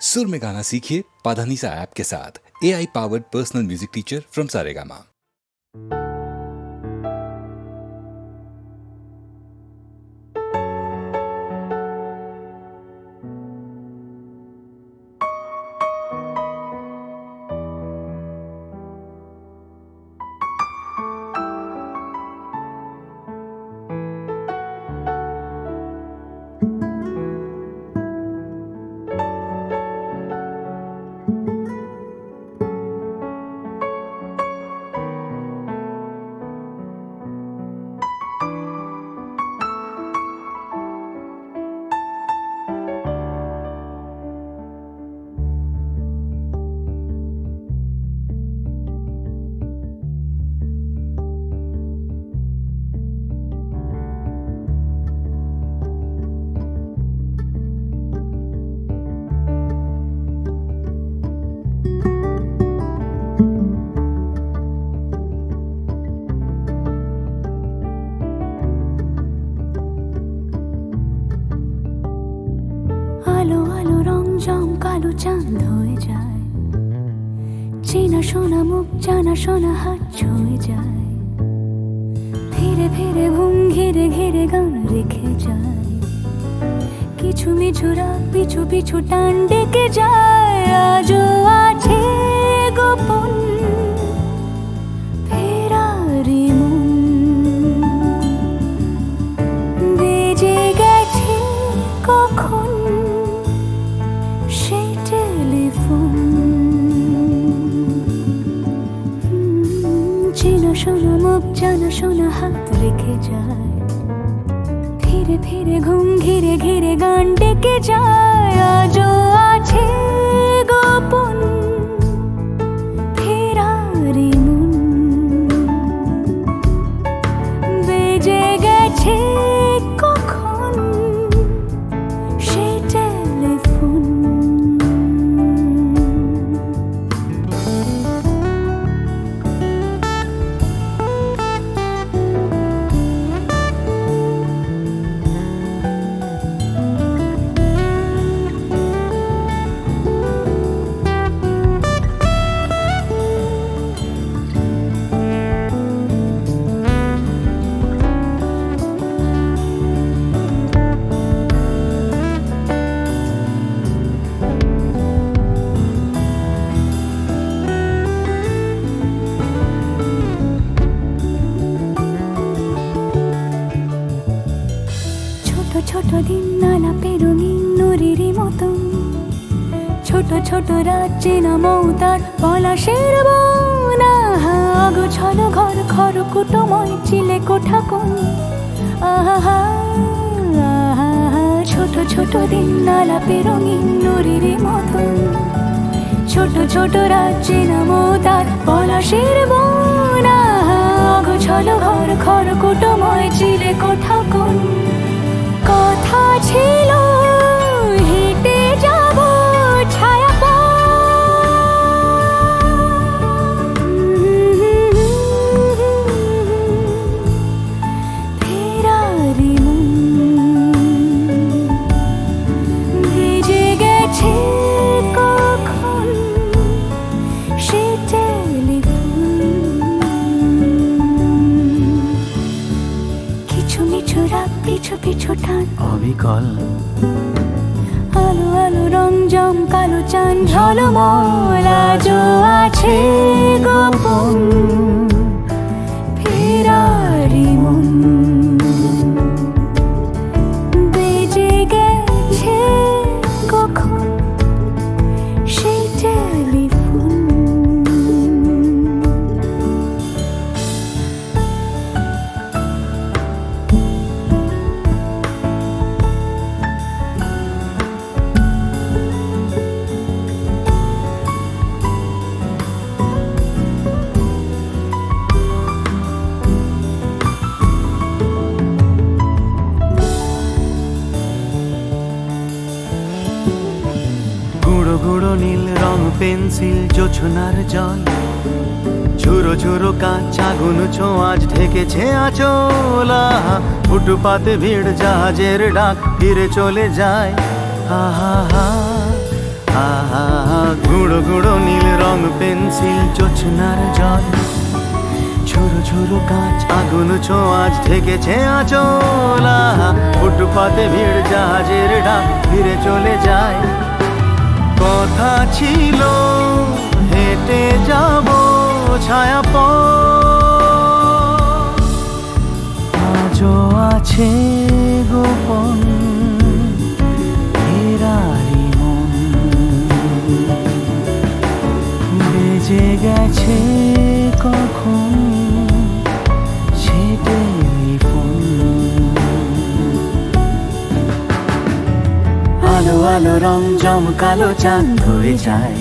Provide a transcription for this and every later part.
सुर में गाना सीखिए पाधानीसा ऐप के साथ। AI powered personal music teacher from Saregama. আলো আলো রং জম কালো চাঁদ হয়ে যায়, চেনা শোনা মুখ জানা শোনা হাত ছুঁয়ে যায়, ফিরে ফিরে ঘুম ঘিরে ঘিরে গান রেখে যায়, কিছু মিছু রাত পিছু পিছু টান ডেকে যায়। আজও আছে গোপন ফেরারি মন, বেজে গেছে কখন সেই টেলিফোন। চেনা শোনা মুখ জানা শোনা হাত রেখে যায়, ফিরে ফিরে ঘুম ঘিরে ঘিরে গান ডেকে যায়। আজও আছে গোপন ফেরারি মন, বেজে গেছে কখন সেই টেলিফোন। ছোট দিন আলাপের রঙিন নুরির মতন, ছোট ছোট রাত চেনা মৌতার পলাশের বন। আগোছালো ঘর খড়কুটোময় চিলে কোঠা কোন, আহা আহা। ছোট ছোট দিন আলাপের রঙিন নুরির মতন, ছোট ছোট রাত চেনা মৌতার পলাশের বন। আগোছালো ঘর খড়কুটোময় চিলে কোঠা কোন। কথা ছিল হেঁটে যাব ছায়া ফেরারি মন, ভেজে গেছে কখন সে টেলিফোন। কিছু মিছু রাত পিছু পিছু টান অবিকল, আলো আলো রং জম কালো চাঁদ ঝলমল। আজও আছে গোপন ফেরারি মন, বেজে গেছে কখন সেই টেলিফোন। গুঁড়ো গুঁড়ো নীল রং পেন্সিল জোছনার জল, ঝুরো ঝুরো কাঁচ আগুন ছোঁয়াজ ঢেকেছে আঁচলা। ফুটপাতে ভিড় জাহাজের ডাক ফিরে চলে যায়। আহা হা গুঁড়ো গুঁড়ো নীল রং পেন্সিল জোছনার জল, ঝুরো ঝুরো কাঁচ আগুন ছোঁয়াজ ঢেকেছে আঁচলা। ফুটপাতে ভিড় জাহাজের ডাক ফিরে চলে যায়। কথা ছিল হেঁটে যাব ছায়া আজও আছে গোপন ফেরারি মন, বেজে গেছে কখন সে টেলিফোন। আলো আলো রং জমকালো চাঁদ হয়ে যায়,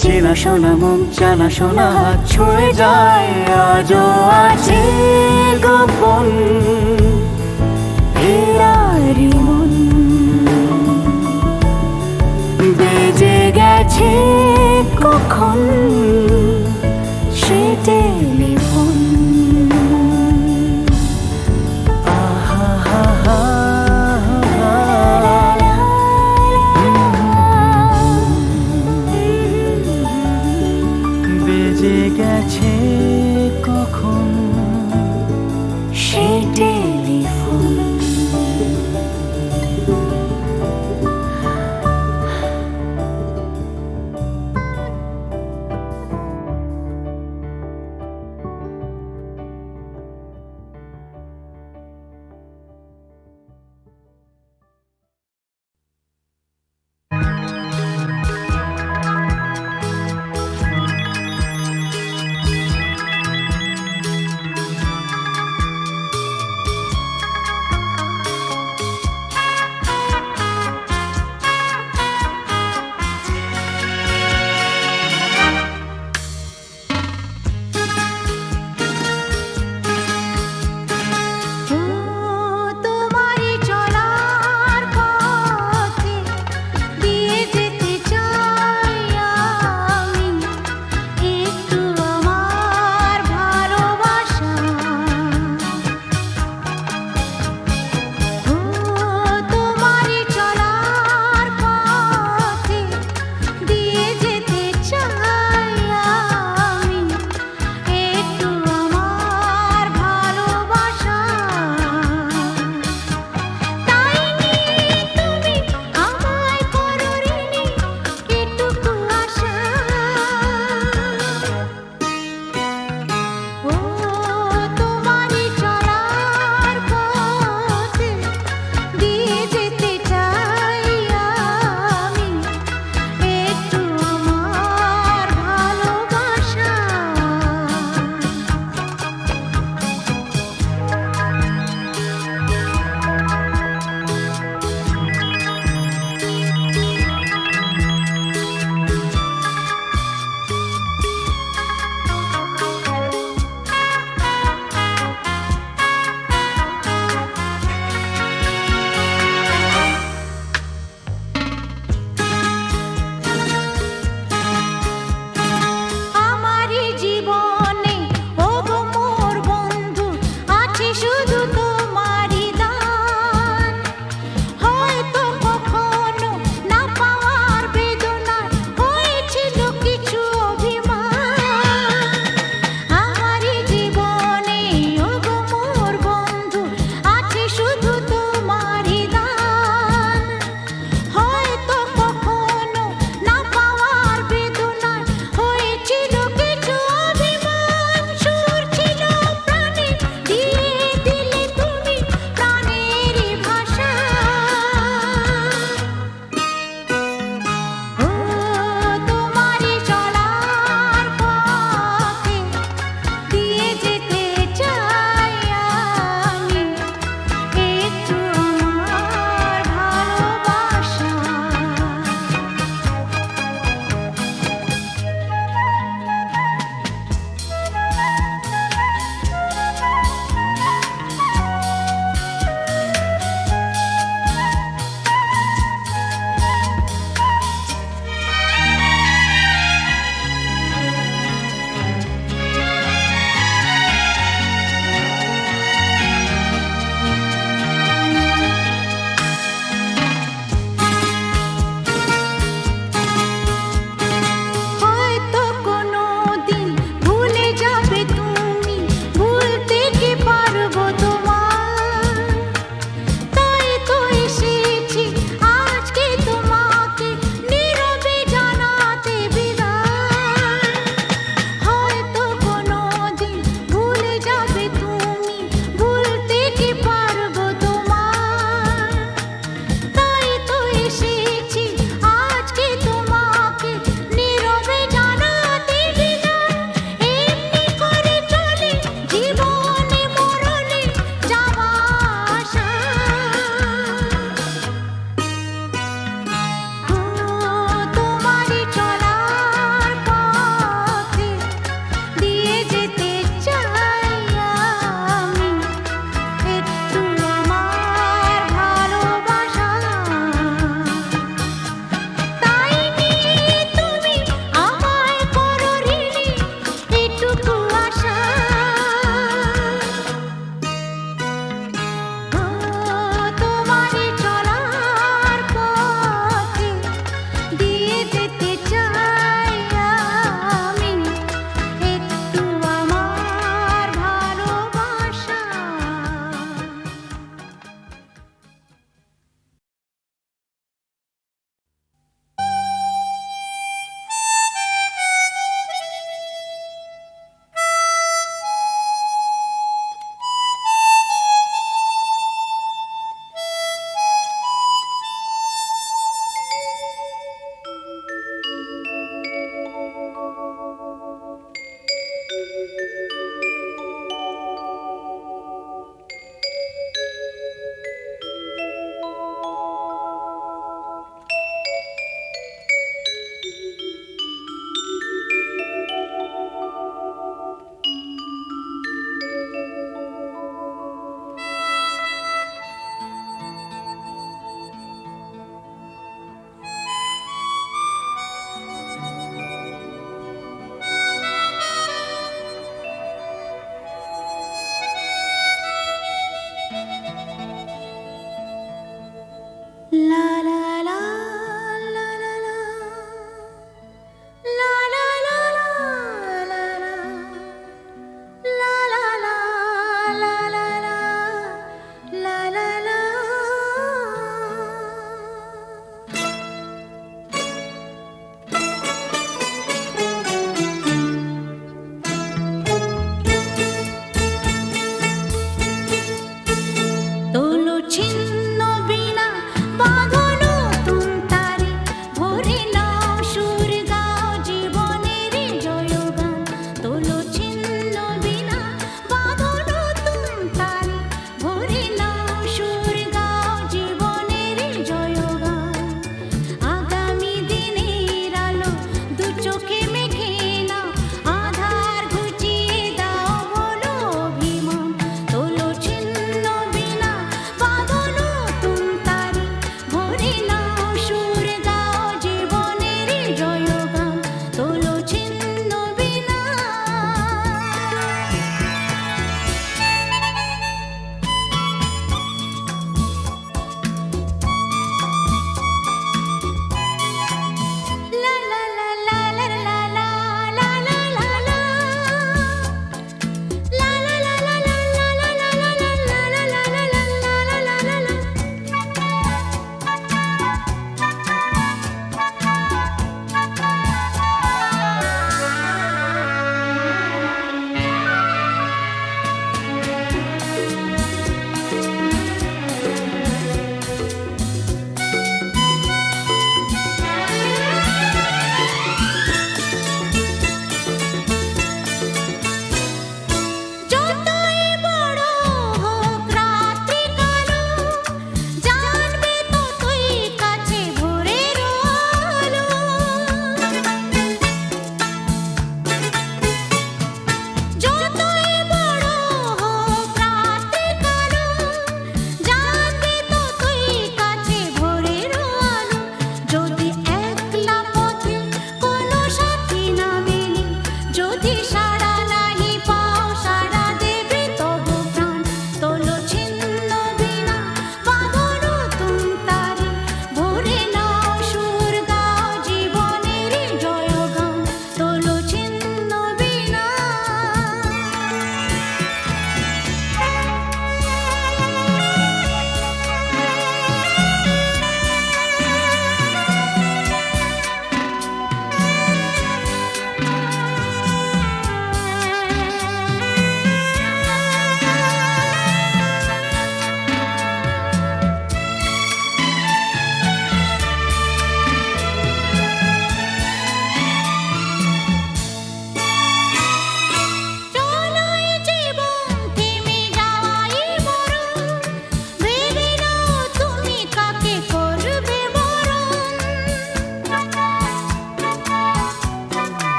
চেনা শোনা মুখ জানা শোনা হাত ছুঁয়ে যায়। আজও আছে গোপন ফেরারি মন, বেজে গেছে কখন সে টেলিফোন। আহা হা হা বেজে গেছে কখন সে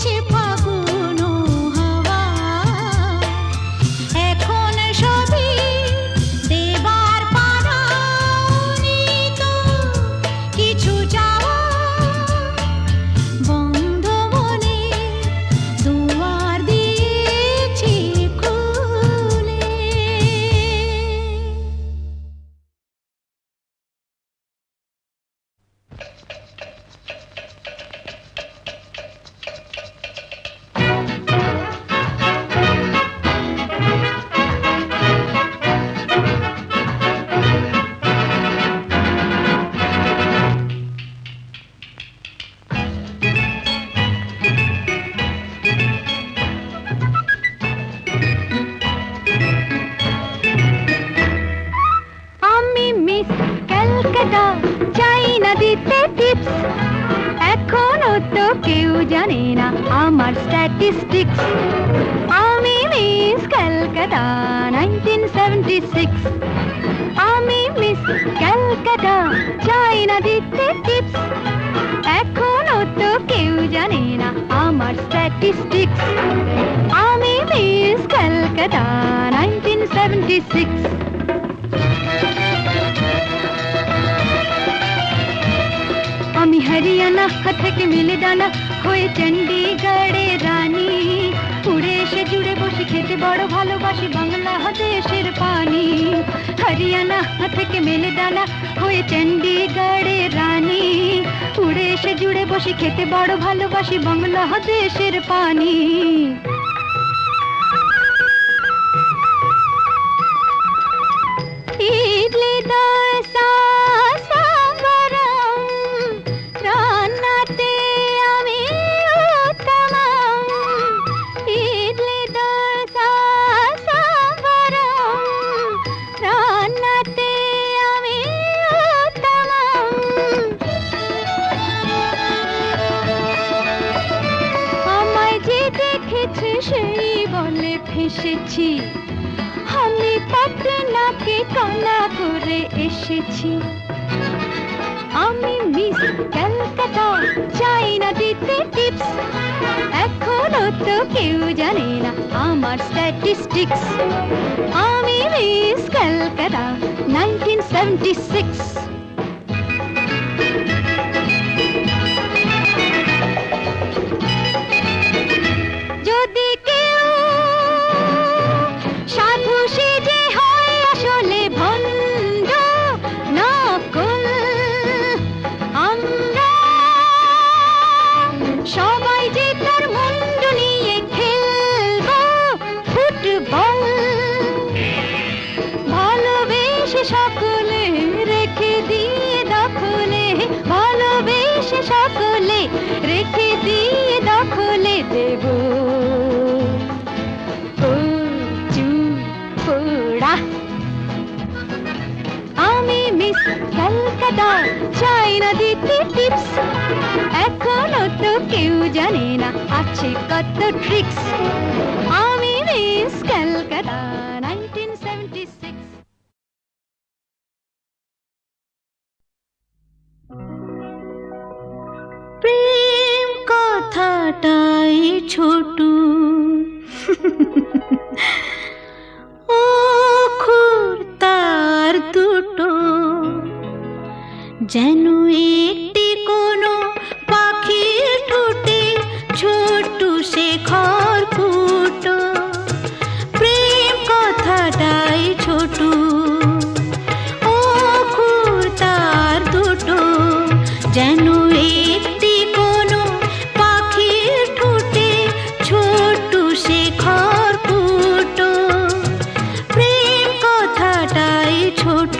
বইছে ফাগুন হাওয়া, এখন সবই দেবার পারা, নেই তো কিছু চাওয়া, বন্ধ মনে দুয়ার দিয়েছি খুলে। আমি মিস ক্যালকাটা, চাই না দিতে টিপস, এখনো তো কেউ জানে না আমার স্ট্যাটিস্টিক্স। আমি মিস ক্যালকাটা 1976, আমি মিস ক্যালকাটা, চাই না দিতে টিপস, এখনো তো কেউ জানে না আমার স্ট্যাটিস্টিক্স। আমি মিস ক্যালকাটা 1976। আমি হরিয়ানা থেকে মিলে ডানা হয়ে চণ্ডীগড়ের রানী, উড়ে এসে জুড়ে বসে খেতে বড় ভালোবাসি বাংলাদেশের পানি। হরিয়ানা থেকে মেলে ডানা হয়ে চণ্ডীগড়ের রানী, উড়ে এসে জুড়ে বসে খেতে বড় ভালোবাসি বাংলাদেশের পানি। ইডলি দোসা সাম্বারম, রান্নাতে আমি উত্তমম। ইডলি দোসা সাম্বারম, রান্নাতে আমি উত্তমম। আমায় যে দেখেছে সেই বলে ফেসেছি, আমি পাটনাকে কানা করে এসেছি। আমি মিস ক্যালকাটা, চাই না দিতে টিপস, এখনো তো কেউ জানে না আমার স্ট্যাটিস্টিক্স। আমি মিস ক্যালকাটা 1976। যদি কেউ সাধু সেজে হয় আসলে ভণ্ড নকল, আমরা সবাই যে তার মুন্ডু নিয়ে খেলবো ফুটবল। ভালোবেসে সকলে রেখে দিয়ে দখলে, ভালোবেসে সকলে রেখে দিয়ে দখলে দেব পোড়া। আমি মিস ক্যালকাটা, চাই না দিতে টিপস, এখনো তো কেউ জানে না আছে কত ট্রিক্স। আমি মিস ক্যালকাটা 1976। প্রেম কথাটাই ছোট, অক্ষর তার দুটো, যেন একটি কোনো পাখির ঠোঁটে ছোট্ট সে খড়কুটো। প্রেম কথাটাই ছোট, অক্ষর তার দুটো, যেন একটি কোনো পাখির ঠোঁটে ছোট্ট সে খড়কুটো। প্রেম কথাটাই ছোট।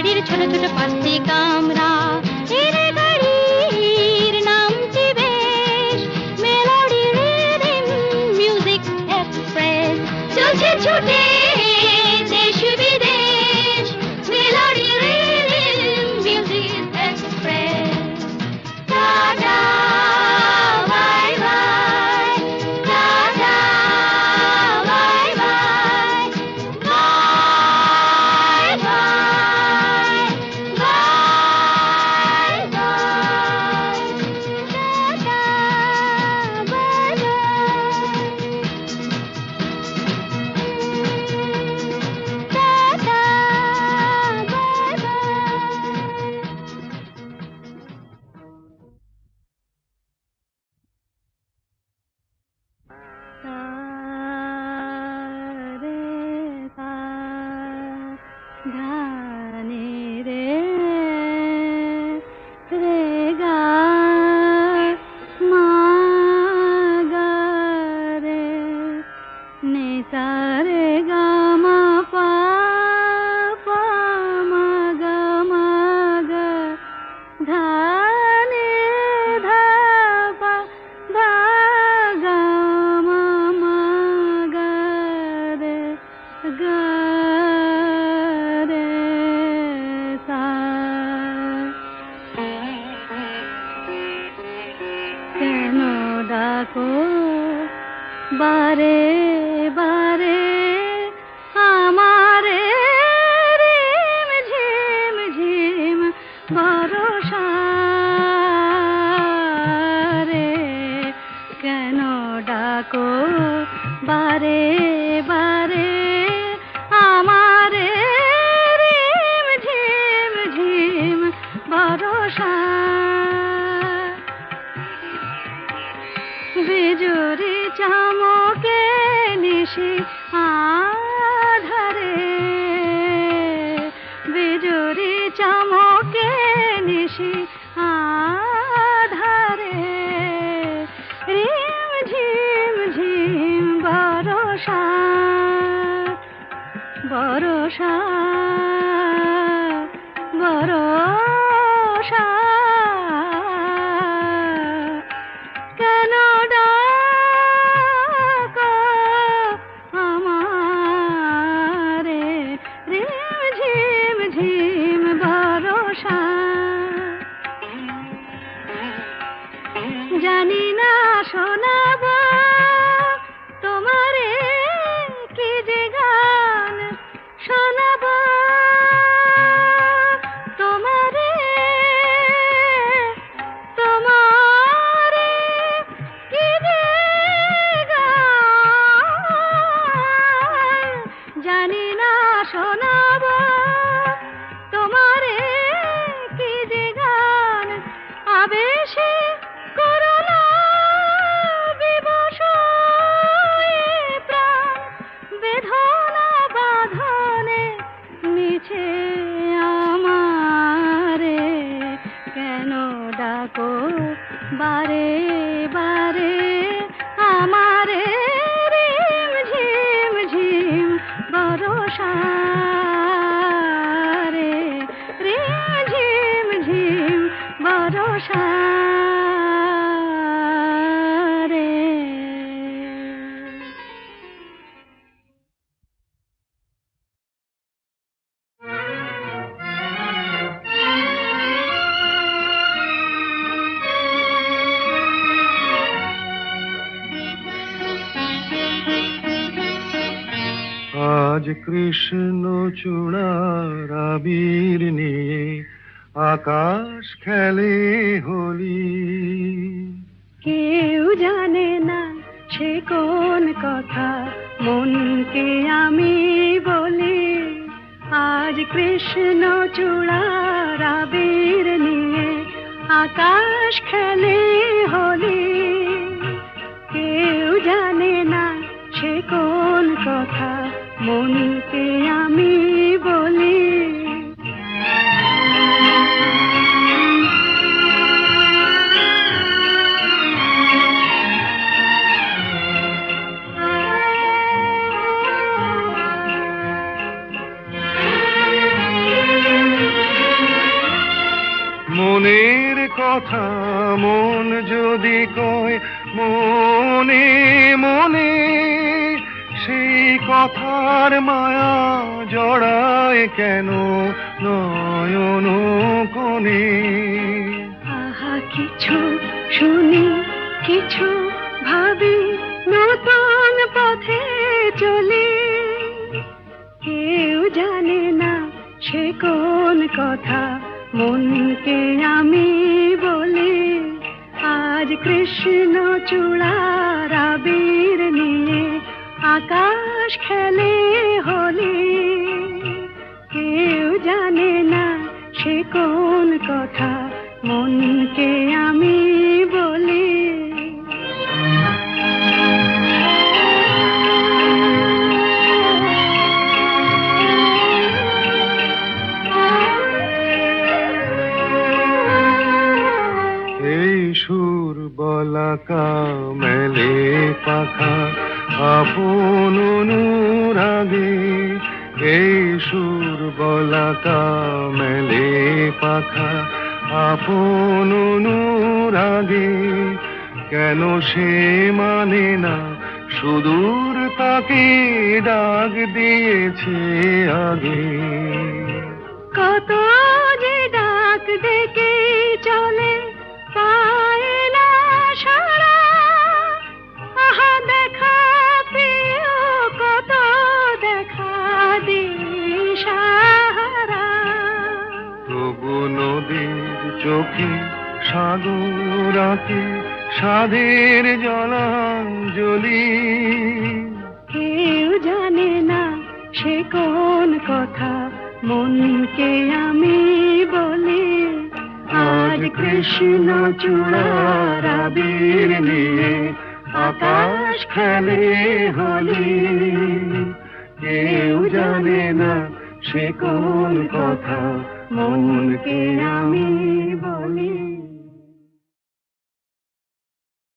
বাড়ির ছোট ছোট 5টি কামরা। এরে গাড়ির নামটি বেশ মেলোডি রিদিম মিউজিক এক্সপ্রেস। চলছে ছুটে দেশ বিদেশ melody rhythm music express. Tata bye bye, tata bye bye, bye bye, bye bye, tata bye bye, tata bye bye. রে পা ধানে রে রে গা মা গা রে নে সা রে গা মা পা পা মা গা ধা নে ধা পা ধা গা মা গা রে সা। কেন ডাকো বারে বারে আমারে রিম ঝিম ঝিম বরষা রে। কেন ডাকো বারে বারে আমারে রিম ঝিম ঝিম বরষা। বিজুরি চমকে নিশি আধারে, বিজুরি চমকে নিশি আধারে রিম ঝিম ঝিম বরষা বরষা বরষা। কেন ডাকো আমারে রিম ঝিম ঝিম বরষা। জানি না শোনাব তোমারে কি যে গান শোনাব তোমারে তোমারে কি যে গান। জানি না শোনাব তোমারে কি যে গান। আবেশে করোনা বিবশ এ প্রাণ বেদনা বাঁধনে মিছে আমারে। কেন ডাকো বারে বারে আমারে রিম ঝিম ঝিম বরষা রে রিম ঝিম ঝিম বরষা রে। আজ কৃষ্ণ চূড়ার আবির নিয়ে আকাশ খেলে হোলি। কেউ জানে না সে কোন কথা মনকে আমি বলি। আজ কৃষ্ণ চূড়ার আবির নিয়ে আকাশ খেলে হোলি। কেউ জানে না সে কোন কথা মনকে আমি বলি। কথা মন যদি কয় মনে মনে, সেই কথার মায়া জড়ায় কেন নয়ন কোণে। আহা কিছু শুনি কিছু ভাবি, নতুন পথে চলি, কেউ জানে না সে কোন কথা মনকে আমি বলি। আজ কৃষ্ণ চূড়ার আবির নিয়ে আকাশ খেলে হোলি, কেউ জানে না সে কোন কথা মনকে আমি বলি। এই সুর বলাকা মেলে পাখা আপন অনুরাগে, এই সুর বলাকা মেলে পাখা আপন অনুরাগে, কেন সে মানে না সুদূর তাকে ডাক দিয়েছে আগে। কত যে ডাক ডেকে চলে পায় না সারা, আহা দেখা প্রিয় কত দেখা দিশাহারা। তবু নদীর চোখে সাগর আঁকে সাধের জলাঞ্জলি, কেউ জানে না সে কোন কথা মনকে আমি বলি। আজ কৃষ্ণ চূড়ার আবির নিয়ে আকাশ খেলে হোলি, কেউ জানে না সে কোন কথা মনকে আমি বলি।